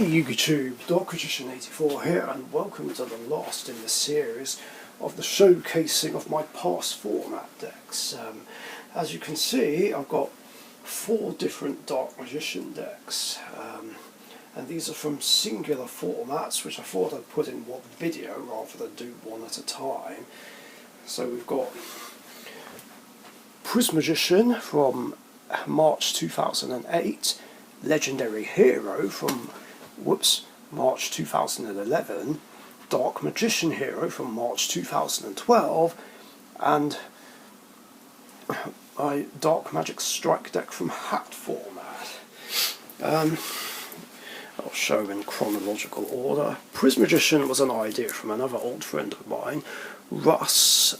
YouTube, Richician84 here, and welcome to the last in the series of the showcasing of my past format decks. As you can see, I've got 4 different Dark Magician decks, and these are from singular formats, which I thought I'd put in one video rather than do one at a time. So we've got Magician from March 2008, Legendary Hero from March 2011, Dark Magician Hero from March 2012, and my Dark Magic Strike deck from Hat format. I'll show in chronological order. Magician was an idea from another old friend of mine, Russ,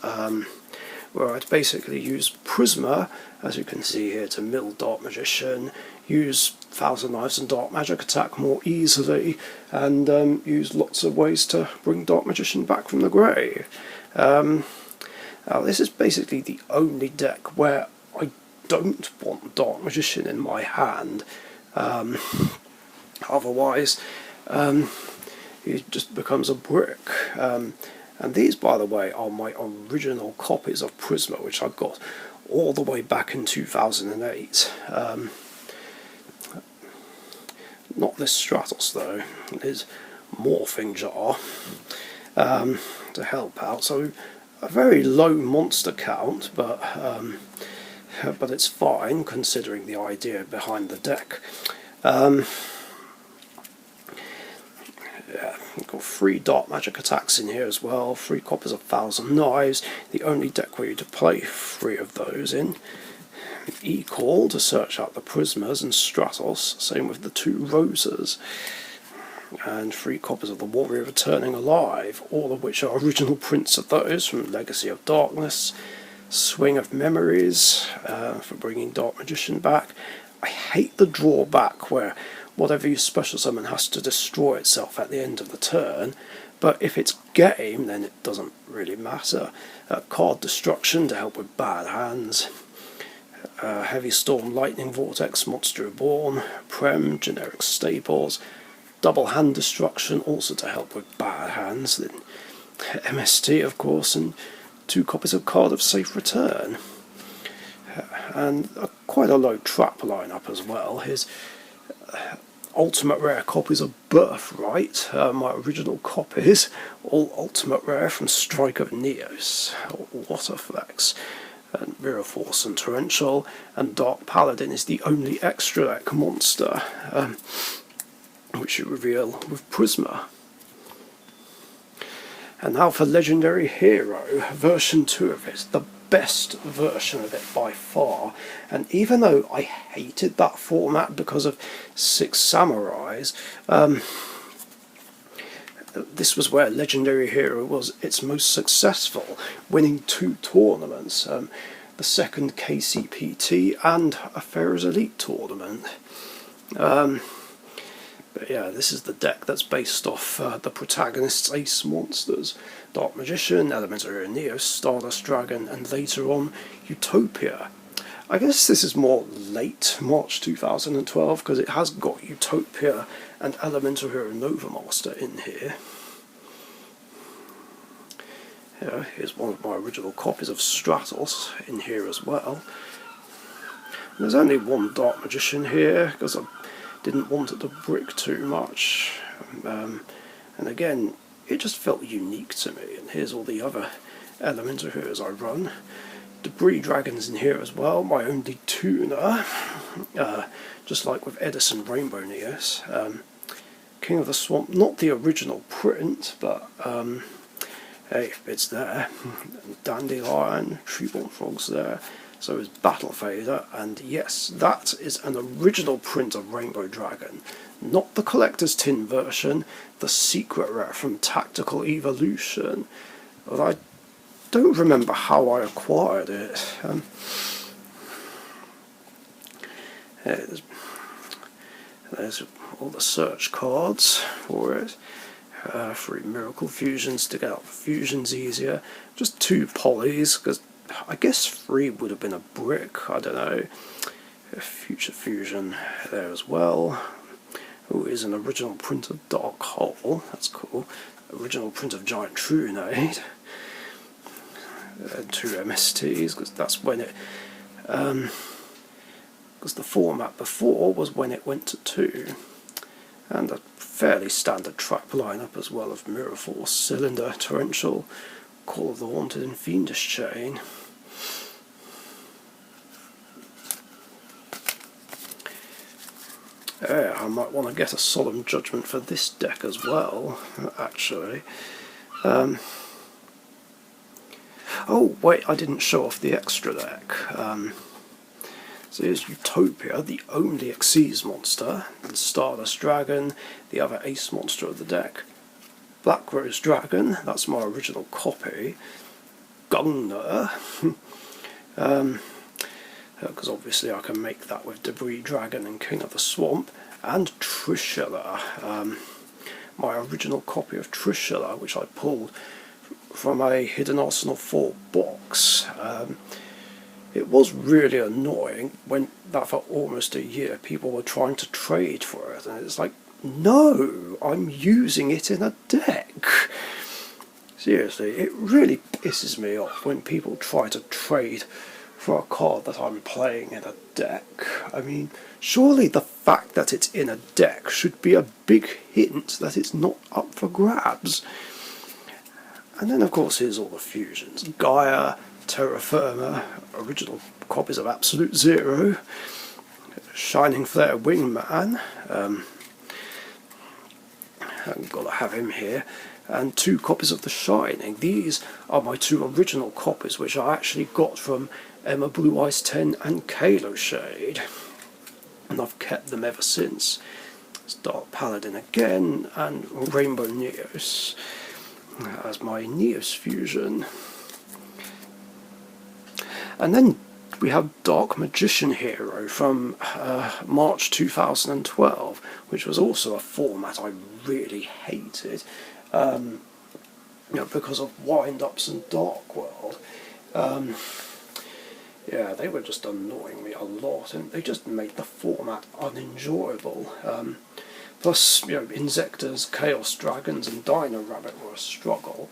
where I'd basically use Prisma, as you can see here, to mill Dark Magician, use Thousand Knives and Dark Magic attack more easily, and use lots of ways to bring Dark Magician back from the grave. Now this is basically the only deck where I don't want Dark Magician in my hand. Otherwise, it just becomes a brick. And these, by the way, are my original copies of Prisma, which I got all the way back in 2008. Not this Stratos, though. His Morphing Jar to help out. So a very low monster count, but it's fine considering the idea behind the deck. Yeah, we've got 3 Dark Magic attacks in here as well, 3 copies of Thousand Knives, the only deck where you to play 3 of those in. E-Call to search out the Prismas and Stratos, same with the 2 Roses, and 3 copies of the Warrior Returning Alive, all of which are original prints of those from Legacy of Darkness, Swing of Memories for bringing Dark Magician back. I hate the drawback where whatever you special summon has to destroy itself at the end of the turn, but if it's game then it doesn't really matter. Card Destruction to help with bad hands, Heavy Storm, Lightning Vortex, Monster Reborn, Prem, generic staples, Double Hand Destruction also to help with bad hands, then MST of course, and 2 copies of Card of Safe Return. And quite a low trap lineup as well. Here's ultimate rare copies of Birthright, my original copies, all ultimate rare from Strike of Neos, Waterflex, and Mirror Force and Torrential, and Dark Paladin is the only extra deck monster, which you reveal with Prisma. And now for Legendary Hero, version 2 of it, the best version of it by far. And even though I hated that format because of 6 Samurais, this was where Legendary Hero was its most successful, winning 2 tournaments, the second KCPT and a Pharaoh's Elite tournament. But yeah, this is the deck that's based off the protagonist's ace monsters: Dark Magician, Elemental Hero Neos, Stardust Dragon, and later on Utopia. I guess this is more late March 2012 because it has got Utopia and Elemental Hero Nova Master in here. Yeah, here's one of my original copies of Stratos in here as well. And there's only 1 Dark Magician here because I didn't want it to brick too much, and again it just felt unique to me. And here's all the other Elemental Heroes I run. Debris Dragons in here as well, my only tuner, just like with Edison Rainbow Neos. King of the Swamp, not the original print, but hey, it's there. Dandelion, Treeborn Frogs there. So is Battle Fader, and yes, that is an original print of Rainbow Dragon, not the collector's tin version, the secret rare from Tactical Evolution. But I don't remember how I acquired it. There's all the search cards for it. 3 Miracle Fusions to get out the fusions easier. Just 2 polys, because I guess 3 would have been a brick, I don't know. Future Fusion there as well. Oh, here's an original print of Dark Hole. That's cool. Original print of Giant Trunade. 2 MSTs, because that's when it... because the format before was when it went to 2. And a fairly standard trap lineup as well of Mirror Force, Cylinder, Torrential, Call of the Haunted and Fiendish Chain. Yeah, I might want to get a Solemn Judgment for this deck as well, actually. Oh, wait, I didn't show off the extra deck. So here's Utopia, the only Xyz monster, and Stardust Dragon, the other ace monster of the deck. Black Rose Dragon, that's my original copy. Gungnir, because obviously I can make that with Debris Dragon and King of the Swamp. And Trishula, my original copy of Trishula, which I pulled from a Hidden Arsenal 4 box. It was really annoying when that for almost a year people were trying to trade for it, and it's like, no, I'm using it in a deck. Seriously, it really pisses me off when people try to trade for a card that I'm playing in a deck. I mean, surely the fact that it's in a deck should be a big hint that it's not up for grabs. And then of course here's all the fusions. Gaia, Terra Firma, original copies of Absolute Zero, Shining Flare Wingman, I've got to have him here, and 2 copies of The Shining. These are my 2 original copies, which I actually got from Emma Blue Eyes 10 and Kalo Shade, and I've kept them ever since. It's Dark Paladin again, and Rainbow Neos as my Neos fusion. And then we have Dark Magician Hero from March 2012, which was also a format I really hated, because of Wind-Ups and Dark World. Yeah, they were just annoying me a lot, and they just made the format unenjoyable. Plus, Insectors, Chaos Dragons and Dino Rabbit were a struggle.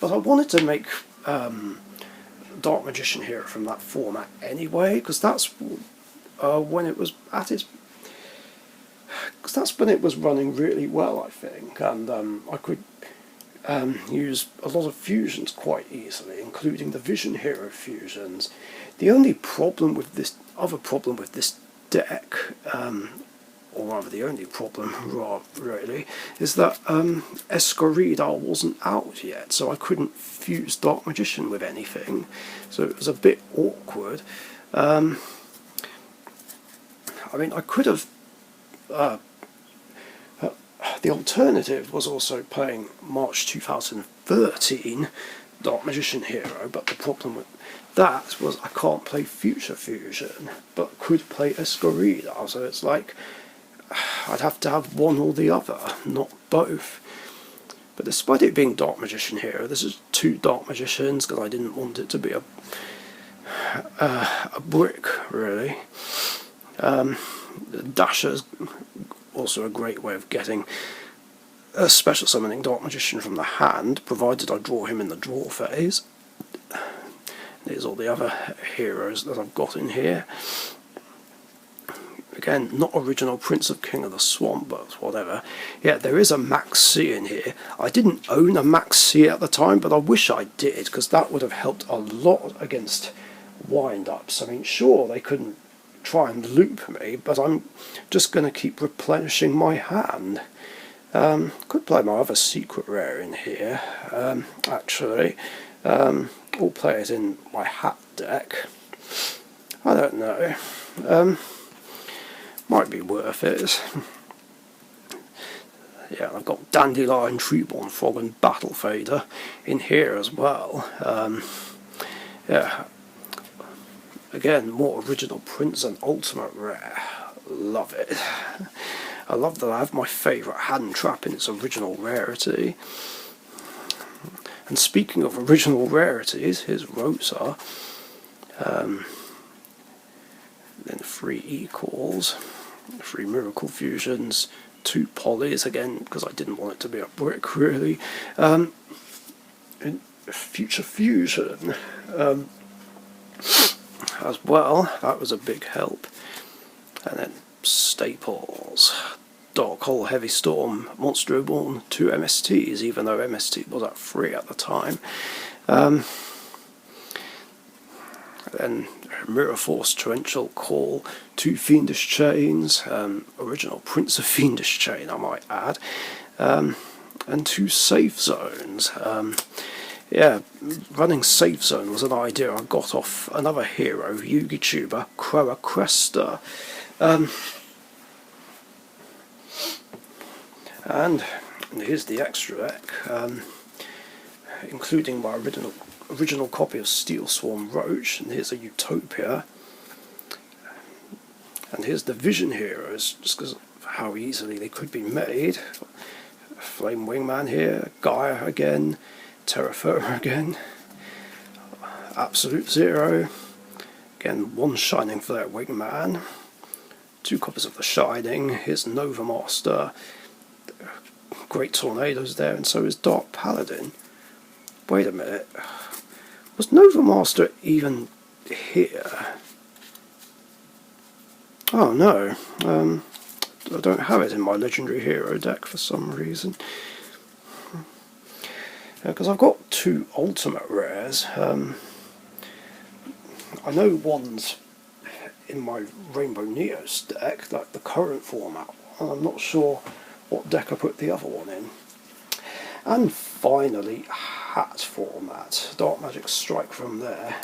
But I wanted to make Dark Magician Hero from that format anyway, because that's when it was at its... because that's when it was running really well, I think, and I could use a lot of fusions quite easily, including the Vision Hero fusions. The only problem with this, deck, or rather the only problem, really, is that Escorida wasn't out yet, so I couldn't fuse Dark Magician with anything, so it was a bit awkward. I mean, I could have... the alternative was also playing March 2013 Dark Magician Hero, but the problem with that was I can't play Future Fusion, but could play Escorida, so it's like I'd have to have one or the other, not both. But despite it being Dark Magician Hero, this is 2 Dark Magicians, because I didn't want it to be a brick, really. Dasher's also a great way of getting a special summoning Dark Magician from the hand, provided I draw him in the draw phase. There's all the other heroes that I've got in here. Again, not original Prince of King of the Swamp, but whatever. Yeah, there is a Max C in here. I didn't own a Max C at the time, but I wish I did, because that would have helped a lot against wind-ups. I mean, sure, they couldn't try and loop me, but I'm just going to keep replenishing my hand. Could play my other secret rare in here, actually. Or play it in my hat deck. I don't know. Might be worth it. Yeah, I've got Dandelion, Treeborn Frog and Battle Fader in here as well. Yeah. Again, more original prints and ultimate rare. Love it. I love that I have my favourite hand trap in its original rarity. And speaking of original rarities, here's Rosa. Then 3 equals, 3 Miracle Fusions, 2 polys again because I didn't want it to be a brick really. In Future Fusion as well, that was a big help. And then staples, Dark Hole, Heavy Storm, Monster Reborn, 2 MSTs, even though MST was at 3 at the time. Then Mirror Force, Torrential Call, 2 Fiendish Chains, original Prince of Fiendish Chain I might add, and 2 Safe Zones. Yeah, running Safe Zone was an idea I got off another hero, YouTuber, Croa Cresta. And here's the extra deck, including my original copy of Steel Swarm Roach, and here's a Utopia, and here's the Vision Heroes, just because of how easily they could be made. Flame Wingman here, Gaia again, Terra Firma again, Absolute Zero, again 1 Shining Flare Wingman, 2 copies of the Shining, here's Nova Master, Great Tornadoes there, and so is Dark Paladin. Wait a minute, was Nova Master even here? Oh no, I don't have it in my Legendary Hero deck for some reason. Because I've got 2 Ultimate Rares. I know one's in my Rainbow Neos deck, like the current format one. I'm not sure what deck I put the other one in. And finally, Hat format, Dark Magic Strike from there.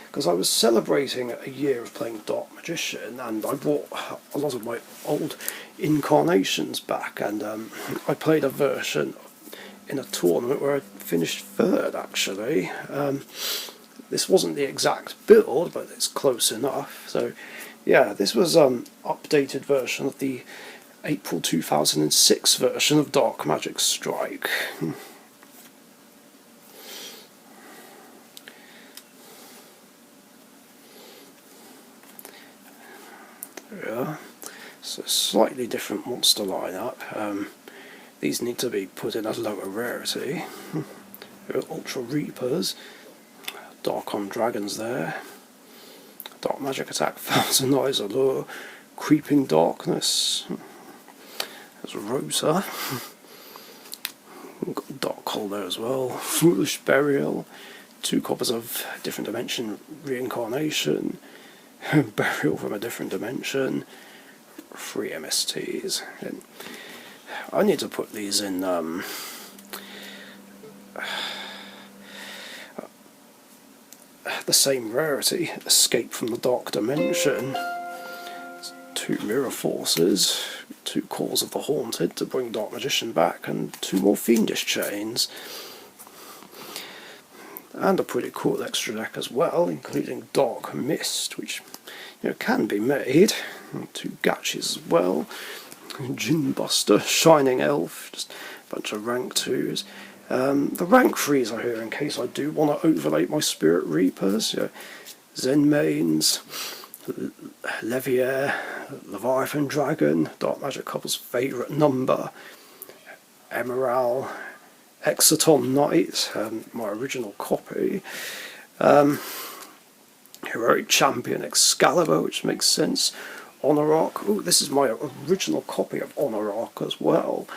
Because I was celebrating a year of playing Dark Magician, and I brought a lot of my old incarnations back, and I played a version in a tournament where I finished 3rd actually. This wasn't the exact build, but it's close enough. So yeah, this was an updated version of the April 2006 version of Dark Magic Strike. Yeah, so slightly different monster lineup. These need to be put in a lower rarity. Ultra Reapers, Darkon Dragons there, Dark Magic Attack, Thousand Eyes Allure, Creeping Darkness, there's Rosa, got Dark Hole there as well, Foolish Burial, 2 copies of Different Dimension Reincarnation, Burial from a Different Dimension, 3 MSTs. And I need to put these in the same rarity, Escape from the Dark Dimension, 2 Mirror Forces, 2 Calls of the Haunted to bring Dark Magician back, and 2 more Fiendish Chains. And a pretty cool extra deck as well, including Dark Mist, which can be made, and 2 Gachis as well, Gin Buster, Shining Elf, just a bunch of rank 2s. The rank 3s are here in case I do want to overlay my Spirit Reapers. Zen Mains, Leviair, Leviathan Dragon, Dark Magic Couple's favourite number, Emerald, Exciton Knight, my original copy, Heroic Champion Excalibur, which makes sense, Honor Arc. Oh, this is my original copy of Honor Arc as well.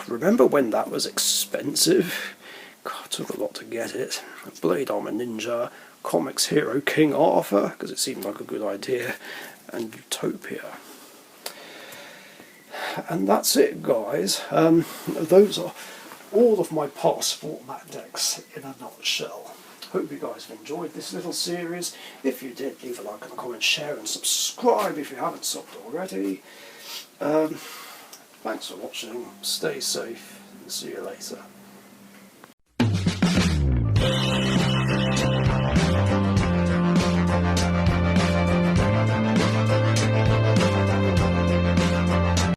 Remember when that was expensive? God, it took a lot to get it. Blade Armor Ninja, Comics Hero King Arthur, because it seemed like a good idea, and Utopia. And that's it, guys. Those are all of my past format decks in a nutshell. Hope you guys have enjoyed this little series. If you did, leave a like and a comment, share and subscribe if you haven't subbed already. Thanks for watching, stay safe, and see you later.